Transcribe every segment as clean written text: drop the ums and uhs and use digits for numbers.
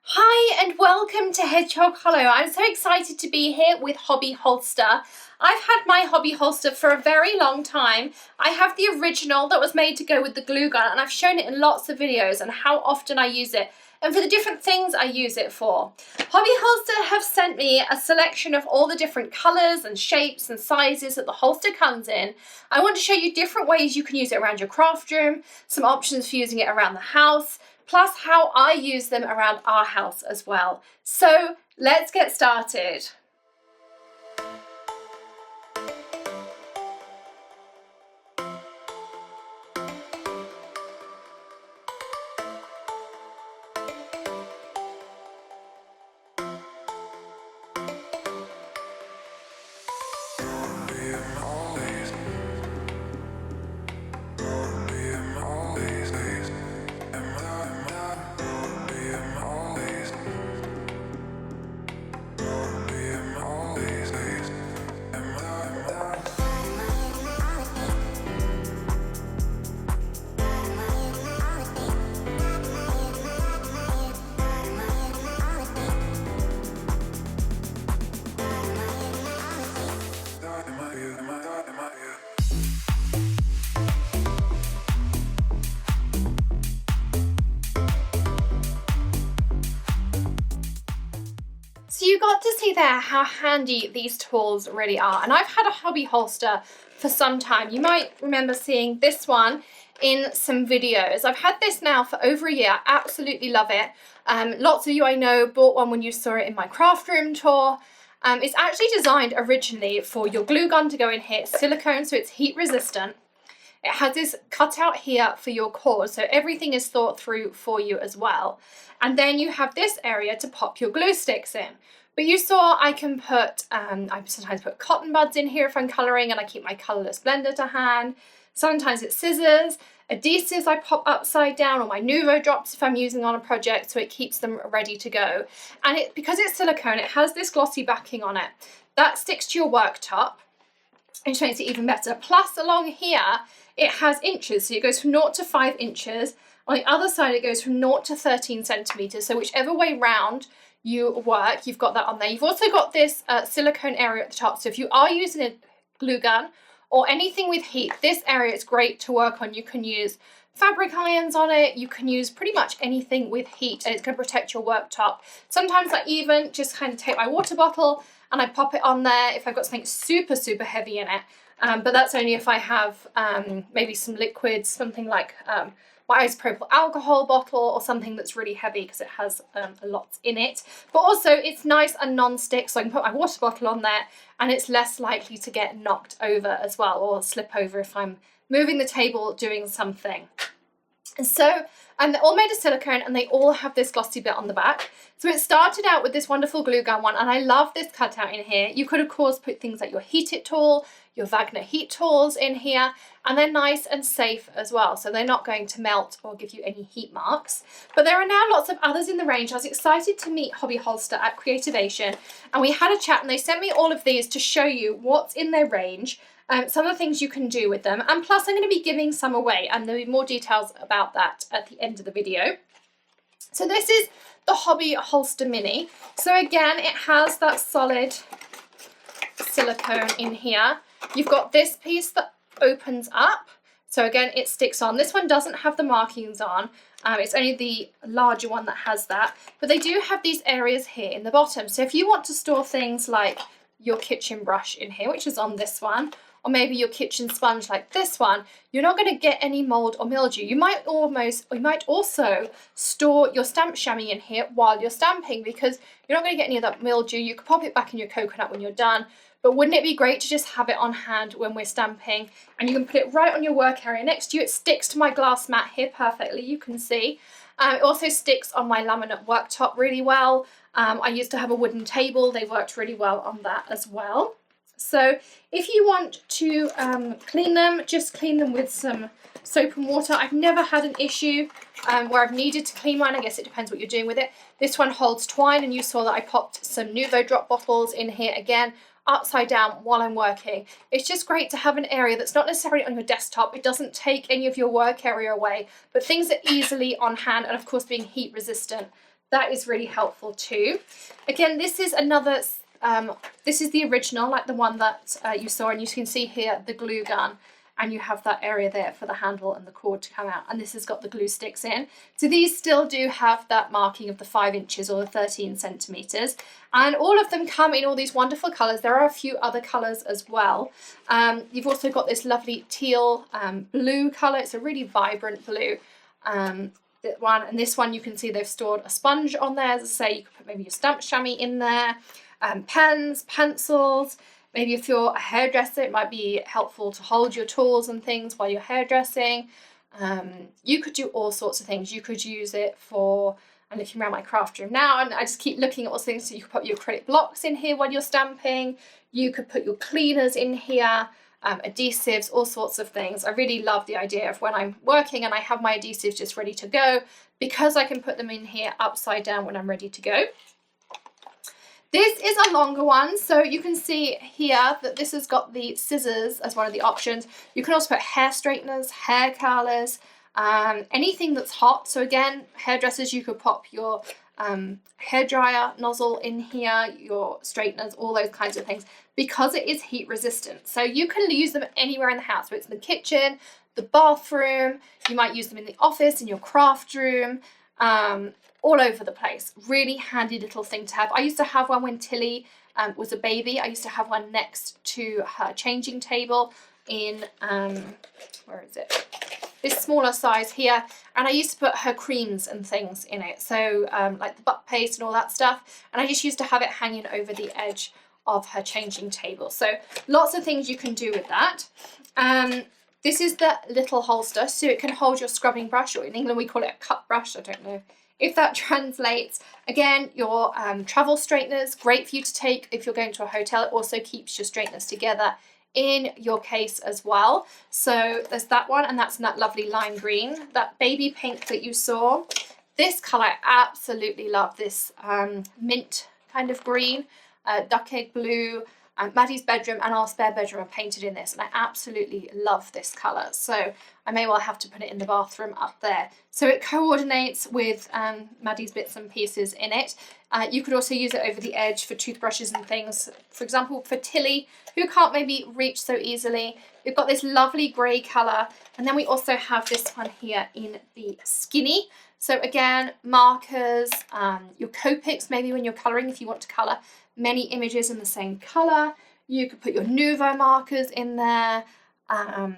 Hi and welcome to Hedgehog Hollow. I'm so excited to be here with Hobby Holster. I've had my hobby holster for a very long time. I have the original that was made to go with the glue gun, and I've shown it in lots of videos and how often I use it and for the different things I use it for. Hobby Holster have sent me a selection of all the different colours and shapes and sizes that the holster comes in. I want to show you different ways you can use it around your craft room, some options for using it around the house, plus how I use them around our house as well. So let's get started. So you got to see there how handy these tools really are. And I've had a hobby holster for some time. You might remember seeing this one in some videos. I've had this now for over a year. I absolutely love it. Lots of you I know bought one when you saw it in my craft room tour. It's actually designed originally for your glue gun to go in here. It's silicone, so it's heat resistant. It has this cutout here for your cord, so everything is thought through for you as well. And then you have this area to pop your glue sticks in. But you saw I can put, I sometimes put cotton buds in here if I'm colouring, and I keep my colourless blender to hand. Sometimes it's scissors, adhesives I pop upside down, or my Nouveau drops if I'm using on a project, so it keeps them ready to go. And because it's silicone, it has this glossy backing on it. That sticks to your worktop, which makes it even better. Plus along here, it has inches, so it goes from 0 to 5 inches. On the other side, it goes from 0 to 13 centimetres, so whichever way round you work, you've got that on there. You've also got this silicone area at the top, so if you are using a glue gun or anything with heat, this area is great to work on. You can use fabric irons on it, you can use pretty much anything with heat, and it's going to protect your worktop. Sometimes I even just kind of take my water bottle and I pop it on there if I've got something super, super heavy in it. But that's only if I have maybe some liquids, something like my isopropyl alcohol bottle or something that's really heavy, because it has a lot in it. But also it's nice and non-stick, so I can put my water bottle on there and it's less likely to get knocked over as well, or slip over if I'm moving the table doing something. And so, and they're all made of silicone, and they all have this glossy bit on the back. So it started out with this wonderful glue gun one, and I love this cutout in here. You could of course put things like your Heat It tool, your Wagner heat tools in here, and they're nice and safe as well, so they're not going to melt or give you any heat marks. But there are now lots of others in the range. I was excited to meet Hobby Holster at Creativation, and we had a chat, and they sent me all of these to show you what's in their range, some of the things you can do with them, and plus I'm going to be giving some away, and there'll be more details about that at the end of the video. So this is the Hobby Holster Mini. So again, it has that solid silicone in here. You've got this piece that opens up, so again it sticks on. This one doesn't have the markings on, it's only the larger one that has that, but they do have these areas here in the bottom. So if you want to store things like your kitchen brush in here, which is on this one, or maybe your kitchen sponge like this one, you're not going to get any mold or mildew. You might also store your stamp chamois in here while you're stamping, because you're not going to get any of that mildew. You could pop it back in your coconut when you're done, but wouldn't it be great to just have it on hand when we're stamping? And you can put it right on your work area next to you. It sticks to my glass mat here perfectly, you can see. It also sticks on my laminate worktop really well. I used to have a wooden table. They worked really well on that as well. So if you want to clean them, just clean them with some soap and water. I've never had an issue where I've needed to clean one. I guess it depends what you're doing with it. This one holds Twine, and you saw that I popped some Nouveau drop bottles in here again, upside down while I'm working. It's just great to have an area that's not necessarily on your desktop. It doesn't take any of your work area away, but things are easily on hand, and of course being heat resistant, that is really helpful too. Again, this is another, this is the original, like the one that you saw, and you can see here the glue gun, and you have that area there for the handle and the cord to come out, and this has got the glue sticks in. So these still do have that marking of the 5 inches or the 13 centimeters, and all of them come in all these wonderful colors. There are a few other colors as well. You've also got this lovely teal blue color. It's a really vibrant blue. That one, and this one, you can see they've stored a sponge on there. As I say, you could put maybe your stamp chamois in there, pens, pencils. Maybe if you're a hairdresser, it might be helpful to hold your tools and things while you're hairdressing. You could do all sorts of things. You could use it for, I'm looking around my craft room now, and I just keep looking at all things. So you could put your acrylic blocks in here while you're stamping. You could put your cleaners in here, adhesives, all sorts of things. I really love the idea of when I'm working and I have my adhesives just ready to go, because I can put them in here upside down when I'm ready to go. This is a longer one, so you can see here that this has got the scissors as one of the options. You can also put hair straighteners, hair curlers, anything that's hot. So again, hairdressers, you could pop your hairdryer nozzle in here, your straighteners, all those kinds of things, because it is heat resistant. So you can use them anywhere in the house, whether it's in the kitchen, the bathroom, you might use them in the office, in your craft room, all over the place. Really handy little thing to have. I used to have one when Tilly was a baby. I used to have one next to her changing table in, where is it? This smaller size here, and I used to put her creams and things in it, so like the butt paste and all that stuff, and I just used to have it hanging over the edge of her changing table. So lots of things you can do with that. This is the little holster, so it can hold your scrubbing brush, or in England we call it a cut brush. I don't know if that translates. Again, your travel straighteners, great for you to take if you're going to a hotel. It also keeps your straighteners together in your case as well. So there's that one, and that's in that lovely lime green. That baby pink that you saw, this colour I absolutely love. This mint kind of green, duck egg blue. Maddie's bedroom and our spare bedroom are painted in this, and I absolutely love this colour, so I may well have to put it in the bathroom up there. So it coordinates with Maddie's bits and pieces in it. You could also use it over the edge for toothbrushes and things. For example, for Tilly, who can't maybe reach so easily, we've got this lovely grey colour, and then we also have this one here in the skinny. So again, markers, your Copics, maybe when you're colouring, if you want to colour many images in the same colour. You could put your Nuvo markers in there. Our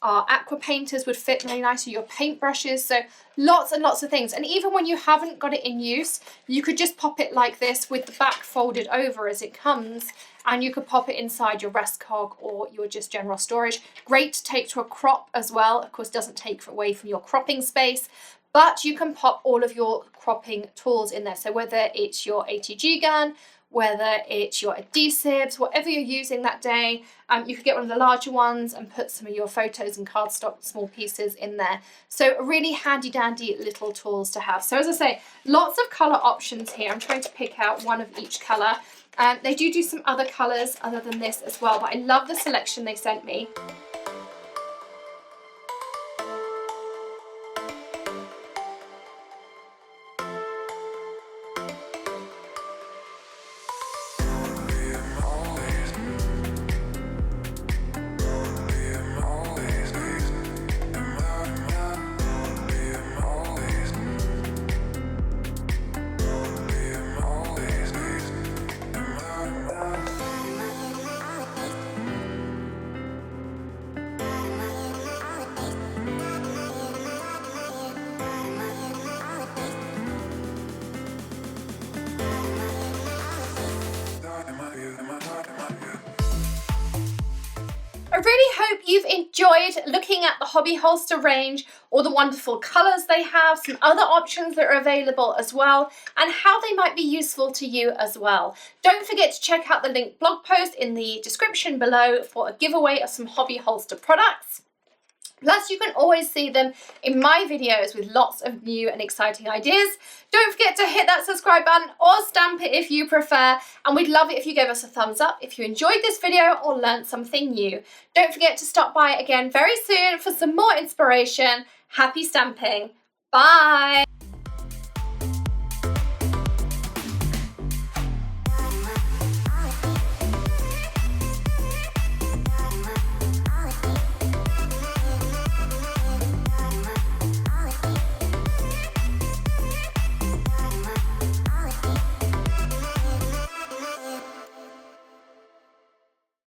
aqua painters would fit really nicely, your paintbrushes, so lots and lots of things. And even when you haven't got it in use, you could just pop it like this with the back folded over as it comes, and you could pop it inside your rest cog or your just general storage. Great to take to a crop as well. Of course, doesn't take away from your cropping space, but you can pop all of your cropping tools in there. So whether it's your ATG gun, whether it's your adhesives, whatever you're using that day, you could get one of the larger ones and put some of your photos and cardstock small pieces in there. So really handy dandy little tools to have. So as I say, lots of colour options here. I'm trying to pick out one of each colour. They do some other colours other than this as well, but I love the selection they sent me. I really hope you've enjoyed looking at the hobby holster range, all the wonderful colours they have, some other options that are available as well, and how they might be useful to you as well. Don't forget to check out the linked blog post in the description below for a giveaway of some hobby holster products. Plus, you can always see them in my videos with lots of new and exciting ideas. Don't forget to hit that subscribe button or stamp it if you prefer. And we'd love it if you gave us a thumbs up if you enjoyed this video or learned something new. Don't forget to stop by again very soon for some more inspiration. Happy stamping. Bye.